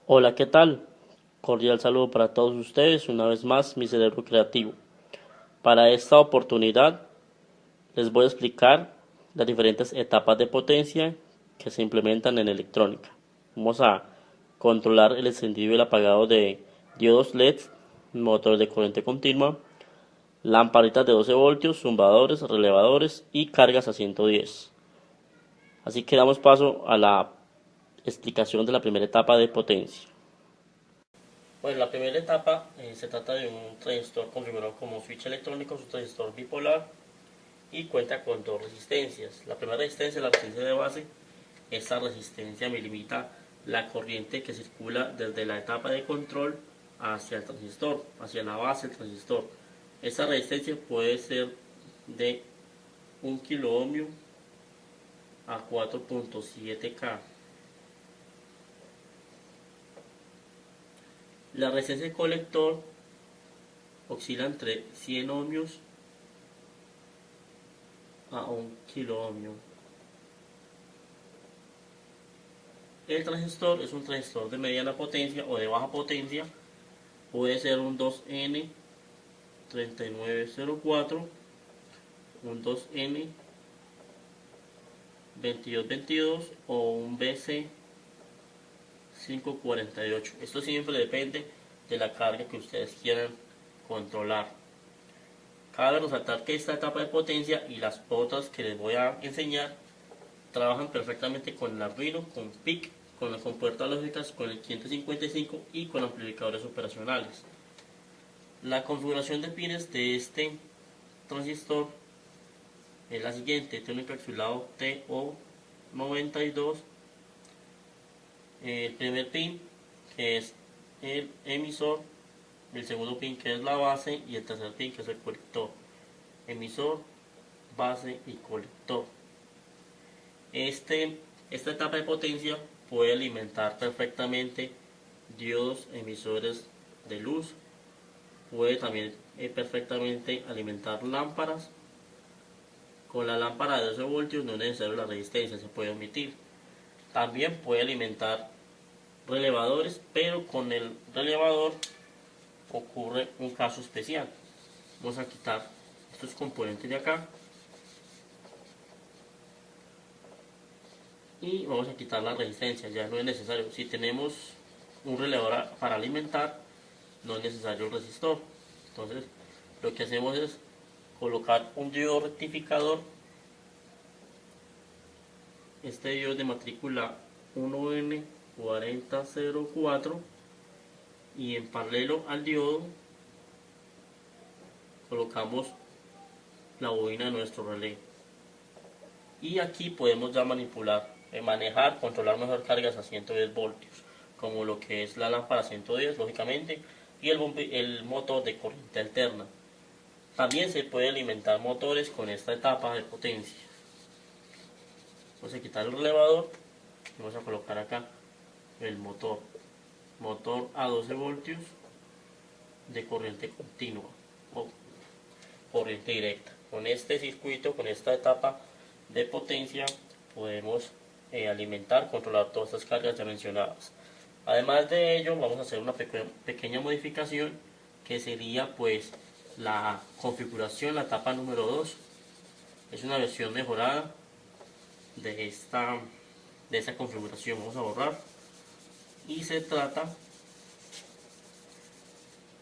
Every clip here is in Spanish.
Hola, ¿qué tal? Cordial saludo para todos ustedes, una vez más mi cerebro creativo. Para esta oportunidad les voy a explicar las diferentes etapas de potencia que se implementan en electrónica. Vamos a controlar el encendido y el apagado de diodos LEDs, motores de corriente continua, lamparitas de 12 voltios, zumbadores, relevadores y cargas a 110. Así que damos paso a la explicación de la primera etapa de potencia. Bueno, la primera etapa se trata de un transistor configurado como switch electrónico, es un transistor bipolar y cuenta con dos resistencias. La primera resistencia es la resistencia de base. Esta resistencia me limita la corriente que circula desde la etapa de control hacia el transistor, hacia la base del transistor. Esta resistencia puede ser de 1 kilo ohmio a 4.7K. La resistencia del colector oscila entre 100 ohmios a 1 kilo ohmio. El transistor es un transistor de mediana potencia o de baja potencia. Puede ser un 2N3904, un 2N2222 o un BC548. Esto siempre depende de la carga que ustedes quieran controlar. Cabe resaltar que esta etapa de potencia y las otras que les voy a enseñar trabajan perfectamente con el Arduino, con PIC, con las compuertas lógicas, con el 555 y con amplificadores operacionales. La configuración de pines de este transistor es la siguiente: tiene un encapsulado TO92, el primer pin que es el emisor, el segundo pin que es la base y el tercer pin que es el colector. Emisor, base y colector. Esta etapa de potencia puede alimentar perfectamente diodos emisores de luz, puede también perfectamente alimentar lámparas. Con la lámpara de 12 voltios no es necesario la resistencia, se puede omitir. También puede alimentar relevadores, pero con el relevador ocurre un caso especial. Vamos a quitar estos componentes de acá y vamos a quitar la resistencia, ya no es necesario. Si tenemos un relevador para alimentar, no es necesario el resistor. Entonces lo que hacemos es colocar un diodo rectificador. Este diodo es de matrícula 1N4004 y en paralelo al diodo colocamos la bobina de nuestro relé. Y aquí podemos ya manipular, manejar, controlar mejor cargas a 110 voltios, como lo que es la lámpara 110, lógicamente, y el motor de corriente alterna. También se puede alimentar motores con esta etapa de potencia. Vamos a quitar el relevador y vamos a colocar acá el motor a 12 voltios de corriente continua o corriente directa. Con este circuito, con esta etapa de potencia, podemos alimentar, controlar todas estas cargas ya mencionadas. Además de ello, vamos a hacer una pequeña modificación, que sería pues la configuración, la etapa número 2. Es una versión mejorada de esta configuración. Vamos a borrar y se trata,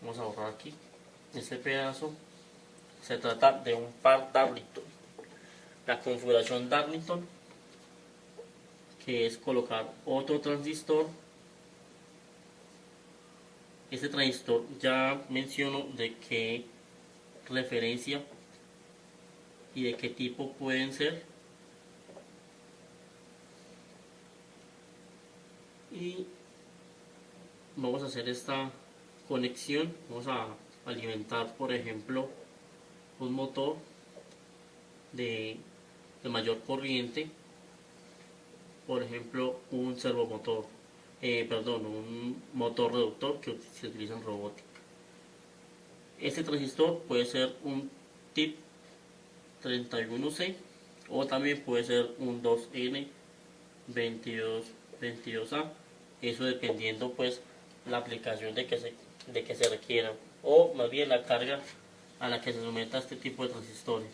vamos a borrar aquí este pedazo. Se trata de un par Darlington. La configuración Darlington, que es colocar otro transistor. Este transistor ya menciono de qué referencia y de qué tipo pueden ser. Y vamos a hacer esta conexión. Vamos a alimentar, por ejemplo, un motor de mayor corriente, por ejemplo un servomotor, un motor reductor que se utiliza en robótica. Este transistor puede ser un TIP 31C o también puede ser un 2N2222A. eso dependiendo pues la aplicación de que se requiera, o más bien la carga a la que se someta este tipo de transistores.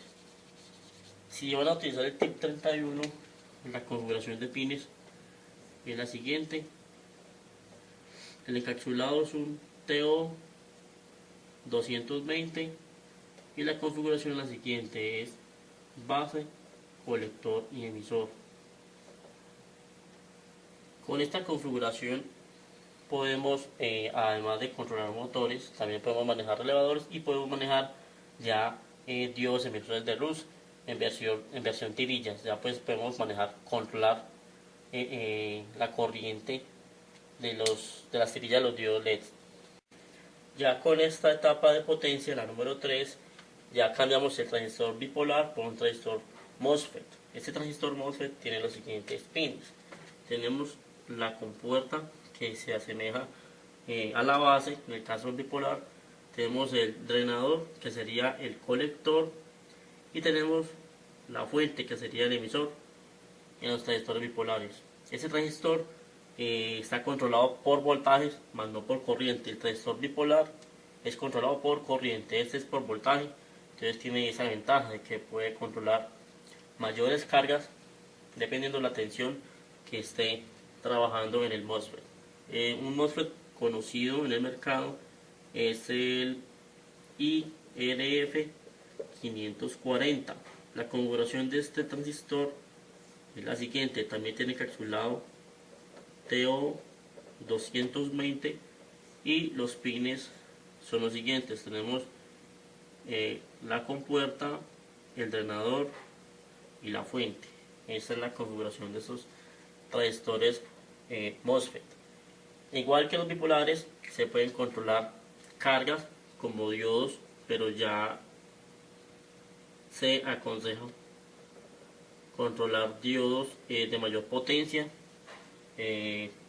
Si van a utilizar el TIP 31, la configuración de pines es la siguiente. El encapsulado es un TO 220 y la configuración es la siguiente: es base, colector y emisor. Con esta configuración podemos, además de controlar motores, también podemos manejar relevadores y podemos manejar ya diodos emisores de luz en versión tirillas. Ya pues podemos manejar, controlar la corriente de las tirillas de los diodos LED. Ya con esta etapa de potencia, la número 3, ya cambiamos el transistor bipolar por un transistor MOSFET. Este transistor MOSFET tiene los siguientes pines. Tenemos la compuerta que se asemeja a la base, en el caso del bipolar. Tenemos el drenador, que sería el colector, y tenemos la fuente, que sería el emisor en los transistores bipolares. Este transistor está controlado por voltajes, más no por corriente. El transistor bipolar es controlado por corriente, este es por voltaje, entonces tiene esa ventaja de que puede controlar mayores cargas dependiendo de la tensión que esté trabajando en el MOSFET. Un MOSFET conocido en el mercado es el IRF 540. La configuración de este transistor es la siguiente: también tiene encapsulado TO 220 y los pines son los siguientes. Tenemos la compuerta, el drenador y la fuente. Esta es la configuración de esos transistores MOSFET. Igual que los bipolares, se pueden controlar cargas como diodos, pero ya se aconseja controlar diodos de mayor potencia,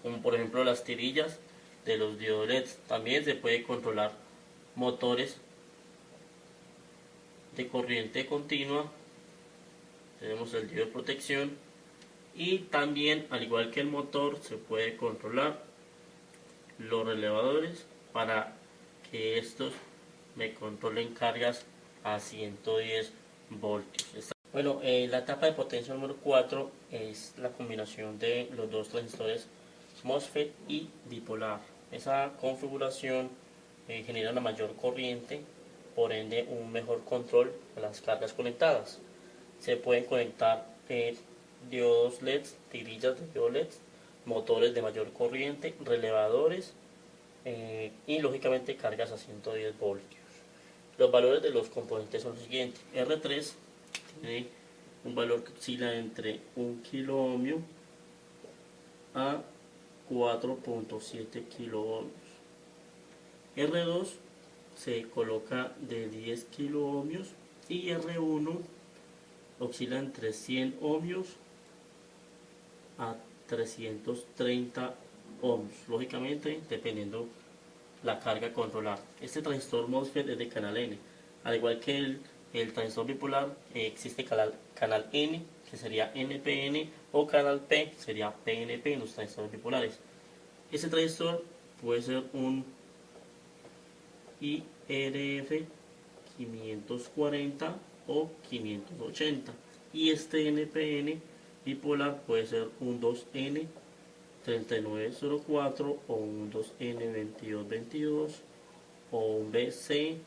como por ejemplo las tirillas de los diodos LED. También se puede controlar motores de corriente continua. Tenemos el diodo de protección, y también, al igual que el motor, se puede controlar los relevadores para que estos me controlen cargas a 110 voltios. Bueno, la etapa de potencia número 4 es la combinación de los dos transistores MOSFET y bipolar. Esa configuración genera una mayor corriente, por ende un mejor control de las cargas conectadas. Se pueden conectar diodos LED, tirillas de diodos LED, motores de mayor corriente, relevadores y lógicamente cargas a 110 voltios. Los valores de los componentes son los siguientes. R3 tiene un valor que oscila entre 1 kilo ohmio a 4.7 kilo ohmios. R2 se coloca de 10 kilo ohmios y R1 oscila entre 100 ohmios a 330 ohmios, lógicamente dependiendo la carga a controlar. Este transistor MOSFET es de canal N, al igual que el transistor bipolar. Existe canal N, que sería NPN, o canal P, sería PNP en los transistores bipolares. Este transistor puede ser un IRF 540 o 580, y este NPN bipolar puede ser un 2N 3904 o un 2N2222 o un BC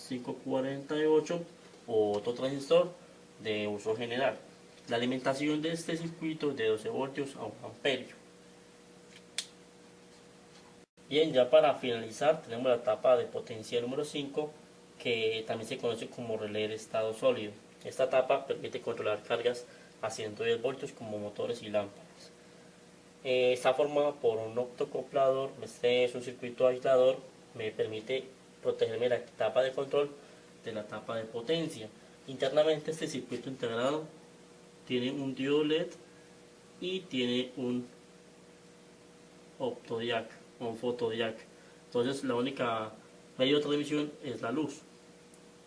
548 o otro transistor de uso general. La alimentación de este circuito es de 12 voltios a 1 amperio. Bien, ya para finalizar tenemos la etapa de potencia número 5, que también se conoce como relé de estado sólido. Esta etapa permite controlar cargas a 110 voltios como motores y lámparas. Está formada por un optocoplador. Este es un circuito aislador, me permite protegerme la etapa de control de la etapa de potencia. Internamente este circuito integrado tiene un diodo LED y tiene un optodiac o un fotodiac. Entonces la única medio de transmisión es la luz.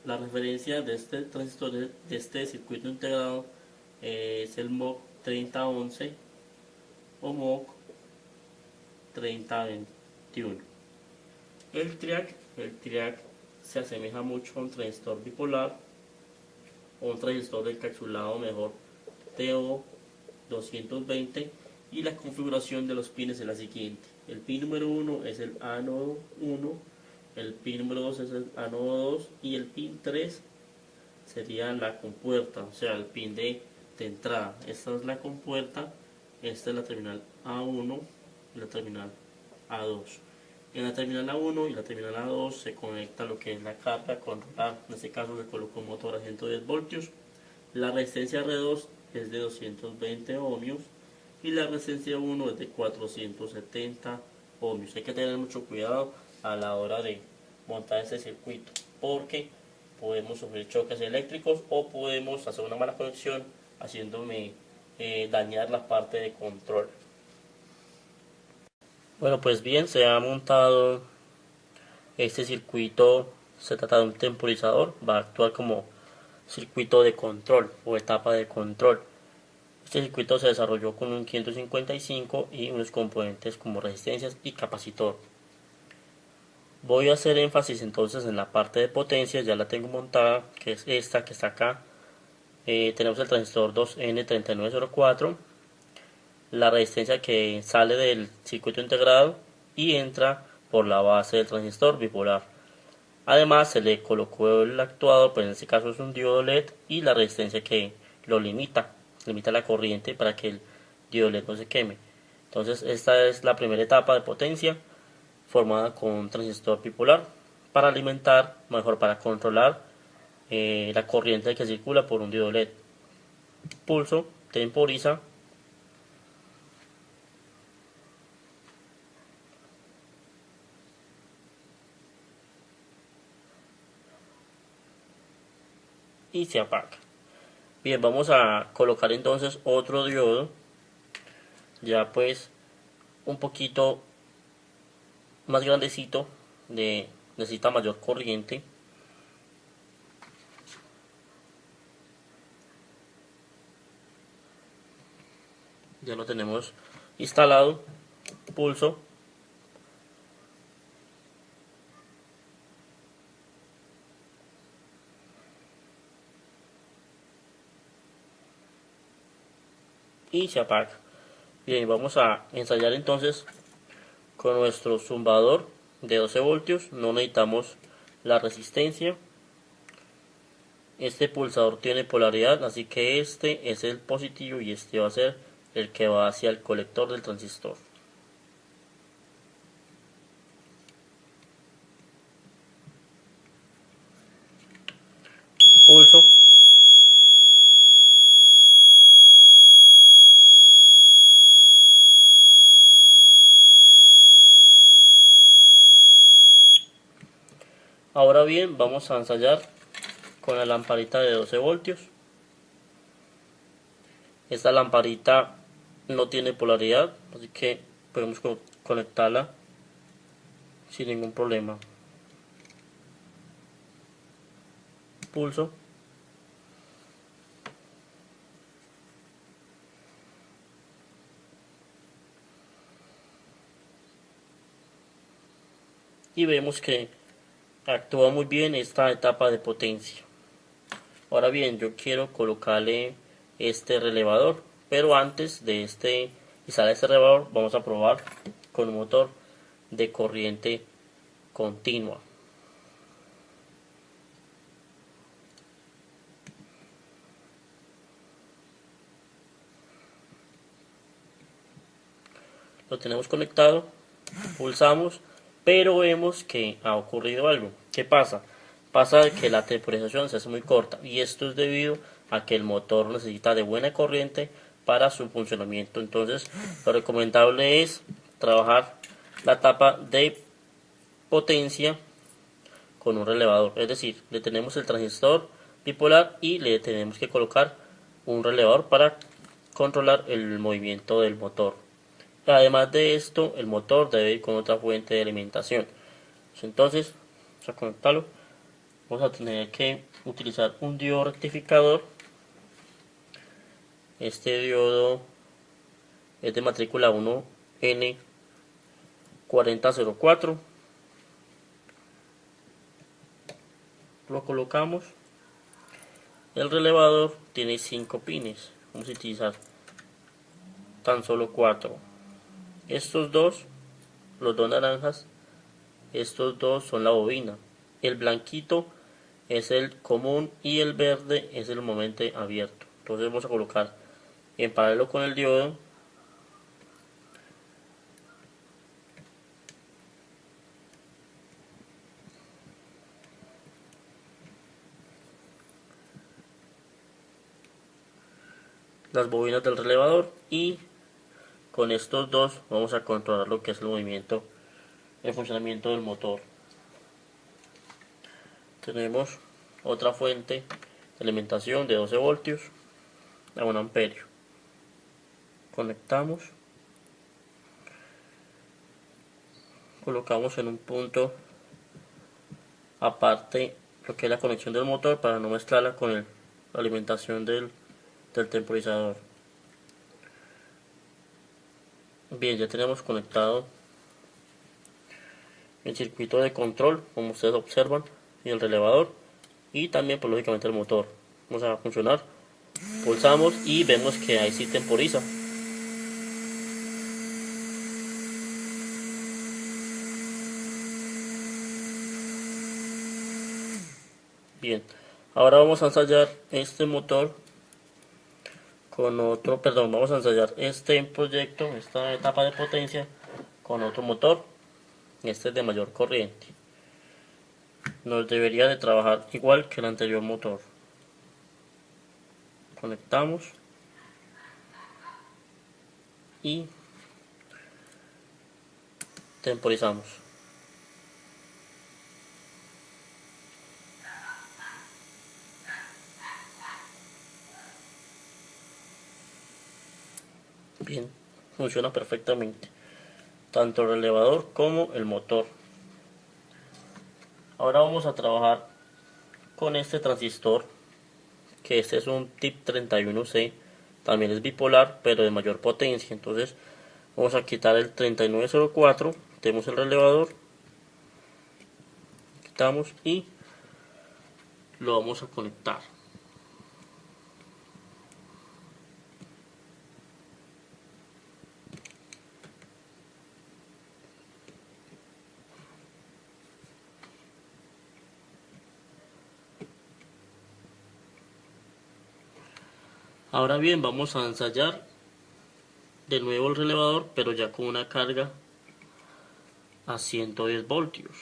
La referencia de este transistor, de este circuito integrado, es el MOC 3011 o MOC 3021. El triac se asemeja mucho a un transistor bipolar o un transistor de encapsulado mejor TO220, y la configuración de los pines es la siguiente. El pin número 1 es el ánodo 1, el pin número 2 es el ánodo 2 y el pin 3 sería la compuerta, o sea, el pin de entrada. Esta es la compuerta, esta es la terminal A1 y la terminal A2. En la terminal A1 y la terminal A2 se conecta lo que es la carga controlada. En este caso se colocó un motor a 110 voltios. La resistencia R2 es de 220 ohmios y la resistencia 1 es de 470 ohmios. Hay que tener mucho cuidado a la hora de montar este circuito, porque podemos sufrir choques eléctricos o podemos hacer una mala conexión haciéndome dañar la parte de control. Bueno, pues bien, se ha montado este circuito. Se trata de un temporizador, va a actuar como circuito de control o etapa de control. Este circuito se desarrolló con un 555 y unos componentes como resistencias y capacitor. Voy a hacer énfasis entonces en la parte de potencia. Ya la tengo montada, que es esta que está acá. Tenemos el transistor 2N3904, la resistencia que sale del circuito integrado y entra por la base del transistor bipolar. Además se le colocó el actuador, pues en este caso es un diodo LED, y la resistencia que lo limita la corriente para que el diodo LED no se queme. Entonces esta es la primera etapa de potencia, formada con un transistor bipolar para alimentar, mejor para controlar la corriente que circula por un diodo LED. Pulso, temporiza. Y se apaga. Bien, vamos a colocar entonces otro diodo, ya pues un poquito más grandecito, necesita mayor corriente. Ya lo tenemos instalado. Pulso. Y se apaga. Bien, vamos a ensayar entonces con nuestro zumbador de 12 voltios. No necesitamos la resistencia. Este pulsador tiene polaridad, así que este es el positivo y este va a ser el que va hacia el colector del transistor. Pulso. Ahora bien, vamos a ensayar con la lamparita de 12 voltios. Esta lamparita no tiene polaridad, así que podemos conectarla sin ningún problema. Pulso. Y vemos que actúa muy bien esta etapa de potencia. Ahora bien, yo quiero colocarle este relevador, pero antes de instalar este relevador vamos a probar con un motor de corriente continua. Lo tenemos conectado, pulsamos, pero vemos que ha ocurrido algo. ¿Qué pasa? Pasa que la temporización se hace muy corta, y esto es debido a que el motor necesita de buena corriente para su funcionamiento. Entonces lo recomendable es trabajar la etapa de potencia con un relevador, es decir, le tenemos el transistor bipolar y le tenemos que colocar un relevador para controlar el movimiento del motor. Además de esto, el motor debe ir con otra fuente de alimentación. Entonces, vamos a conectarlo. Vamos a tener que utilizar un diodo rectificador. Este diodo es de matrícula 1N 4004. Lo colocamos. El relevador tiene 5 pines. Vamos a utilizar tan solo 4. Estos dos, los dos naranjas, estos dos son la bobina. El blanquito es el común y el verde es el momento abierto. Entonces vamos a colocar en paralelo con el diodo las bobinas del relevador, y con estos dos vamos a controlar lo que es el movimiento, el funcionamiento del motor. Tenemos otra fuente de alimentación de 12 voltios a 1 amperio. Conectamos, colocamos en un punto aparte lo que es la conexión del motor para no mezclarla con la alimentación del temporizador. Bien, ya tenemos conectado el circuito de control, como ustedes observan, y el relevador, y también pues lógicamente el motor. Vamos a funcionar, pulsamos y vemos que ahí sí temporiza. Bien, ahora vamos a ensayar este motor con otro, vamos a ensayar este proyecto, esta etapa de potencia con otro motor. Este es de mayor corriente. Nos debería de trabajar igual que el anterior motor. Conectamos y temporizamos. Bien, funciona perfectamente, tanto el elevador como el motor. Ahora vamos a trabajar con este transistor, que este es un TIP 31C, también es bipolar pero de mayor potencia. Entonces vamos a quitar el 3904, tenemos el relevador, quitamos y lo vamos a conectar. Ahora bien, vamos a ensayar de nuevo el relevador, pero ya con una carga a 110 voltios.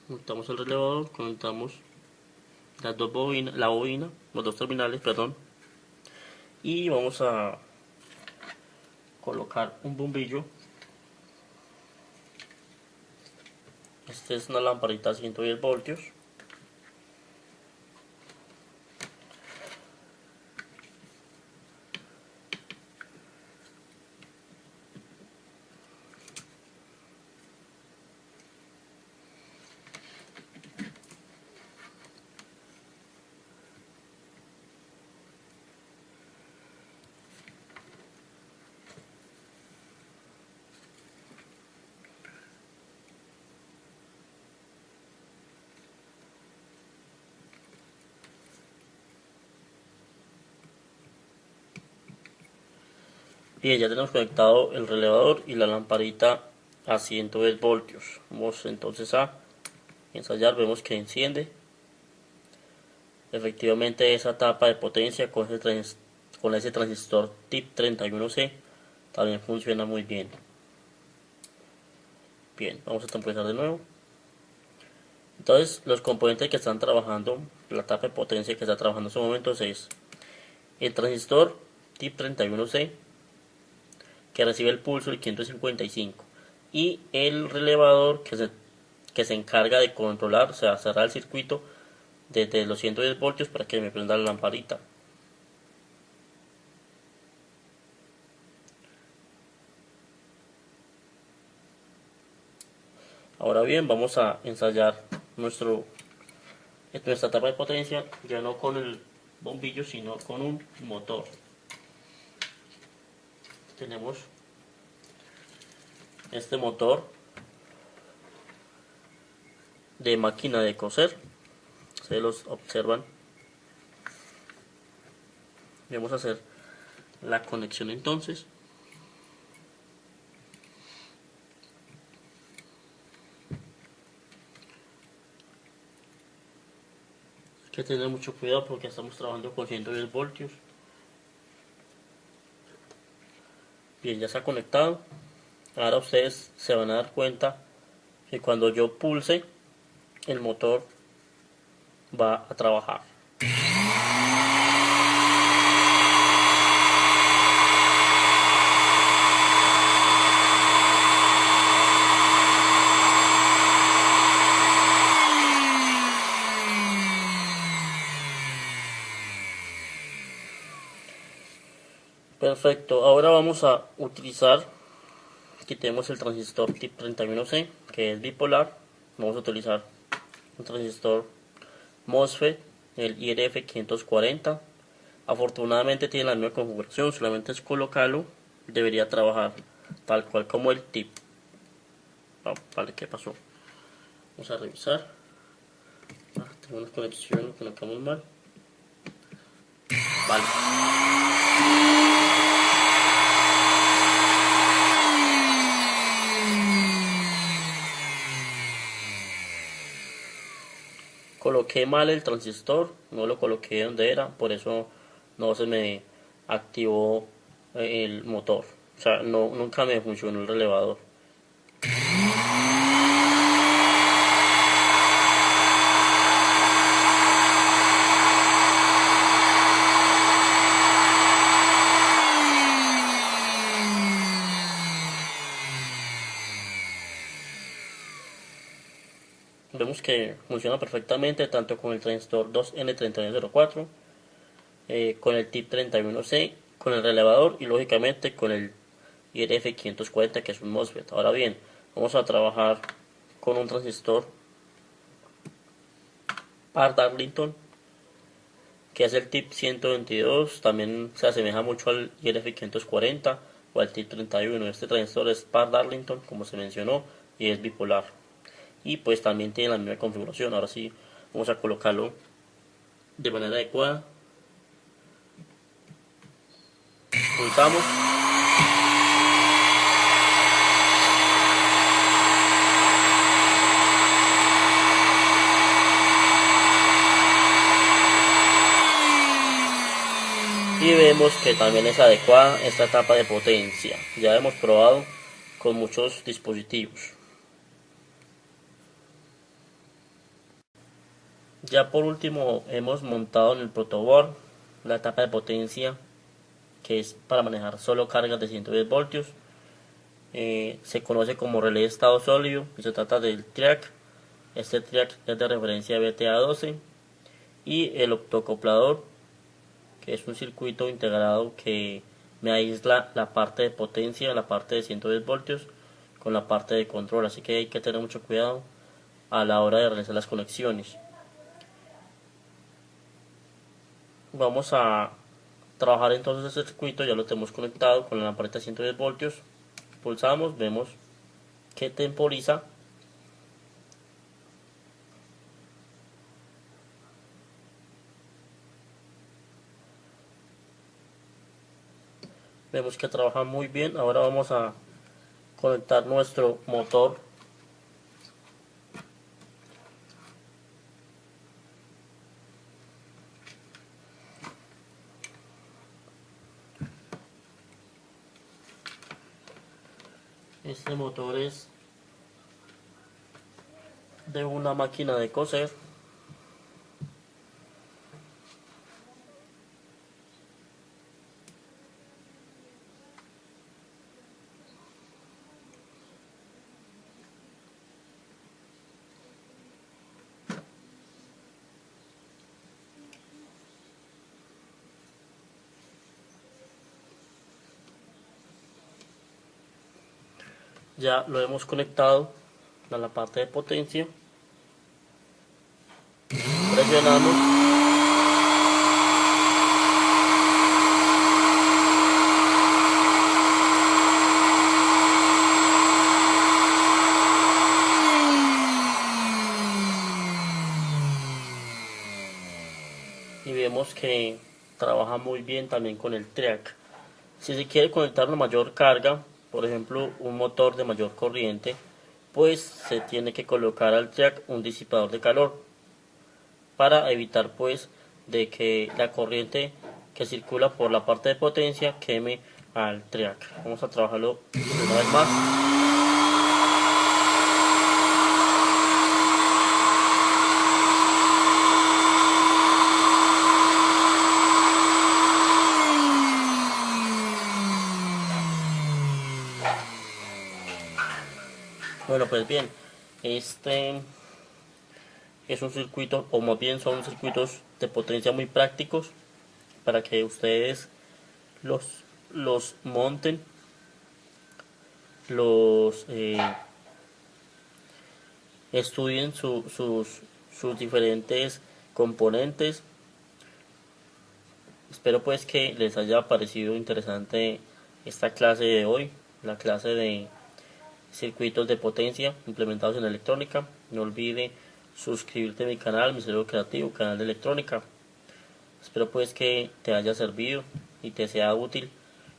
Conectamos el relevador, conectamos las dos bobinas, los dos terminales, perdón, y vamos a colocar un bombillo. Este es una lamparita a 110 voltios. Bien, ya tenemos conectado el relevador y la lamparita a 110 voltios. Vamos entonces a ensayar, vemos que enciende. Efectivamente esa tapa de potencia con ese transistor TIP 31C también funciona muy bien. Bien, vamos a temporizar de nuevo. Entonces los componentes que están trabajando, la tapa de potencia que está trabajando en estos momentos es el transistor TIP 31C, que recibe el pulso del 555, y el relevador que se encarga de controlar, o sea, cerrar el circuito desde los 110 voltios para que me prenda la lamparita. Ahora bien, vamos a ensayar nuestra tapa de potencia, ya no con el bombillo, sino con un motor. Tenemos este motor de máquina de coser. Se los observan. Vamos a hacer la conexión entonces. Hay que tener mucho cuidado porque estamos trabajando con 110 voltios. Bien, ya se ha conectado. Ahora ustedes se van a dar cuenta que cuando yo pulse, el motor va a trabajar. Perfecto, ahora vamos a utilizar, quitemos el transistor tip 31C, que es bipolar. Vamos a utilizar un transistor MOSFET, el IRF 540. Afortunadamente tiene la misma configuración, solamente es colocarlo, debería trabajar tal cual como el tip. Vale, ¿qué pasó? Vamos a revisar. Tengo una conexión, lo colocamos mal. Vale. Coloqué mal el transistor, no lo coloqué donde era, por eso no se me activó el motor. O sea, nunca me funcionó el relevador. Vemos que funciona perfectamente tanto con el transistor 2N3104, con el tip 31C, con el relevador y lógicamente con el IRF 540, que es un MOSFET. Ahora bien, vamos a trabajar con un transistor par Darlington, que es el tip 122, también se asemeja mucho al IRF 540 o al tip 31. Este transistor es par Darlington, como se mencionó, y es bipolar. Y pues también tiene la misma configuración. Ahora sí, vamos a colocarlo de manera adecuada. Pulsamos. Y vemos que también es adecuada esta etapa de potencia. Ya hemos probado con muchos dispositivos. Ya por último hemos montado en el protoboard la etapa de potencia, que es para manejar solo cargas de 110 voltios. Se conoce como relé de estado sólido y se trata del triac. Este triac es de referencia BTA12 y el optocoplador, que es un circuito integrado que me aísla la parte de potencia, la parte de 110 voltios con la parte de control, así que hay que tener mucho cuidado a la hora de realizar las conexiones. Vamos a trabajar entonces este circuito, ya lo tenemos conectado con la lamparita de 110 voltios. Pulsamos, vemos que temporiza. Vemos que trabaja muy bien. Ahora vamos a conectar nuestro motor. Este motor es de una máquina de coser. Ya lo hemos conectado a la parte de potencia. Presionamos. vemos que trabaja muy bien también con el triac. Si se quiere conectar una mayor carga, por ejemplo un motor de mayor corriente, pues se tiene que colocar al triac un disipador de calor para evitar pues de que la corriente que circula por la parte de potencia queme al triac. Vamos a trabajarlo una vez más. Bueno, pues bien, este es un circuito, o más bien son circuitos de potencia muy prácticos para que ustedes los, los monten, los estudien sus diferentes componentes. Espero pues que les haya parecido interesante esta clase de hoy, la clase de circuitos de potencia implementados en electrónica. No olvide suscribirte a mi canal, mi cerebro creativo, canal de electrónica. Espero pues que te haya servido y te sea útil.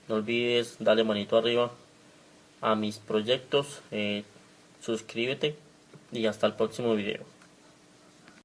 No olvides darle manito arriba a mis proyectos, suscríbete y hasta el próximo video.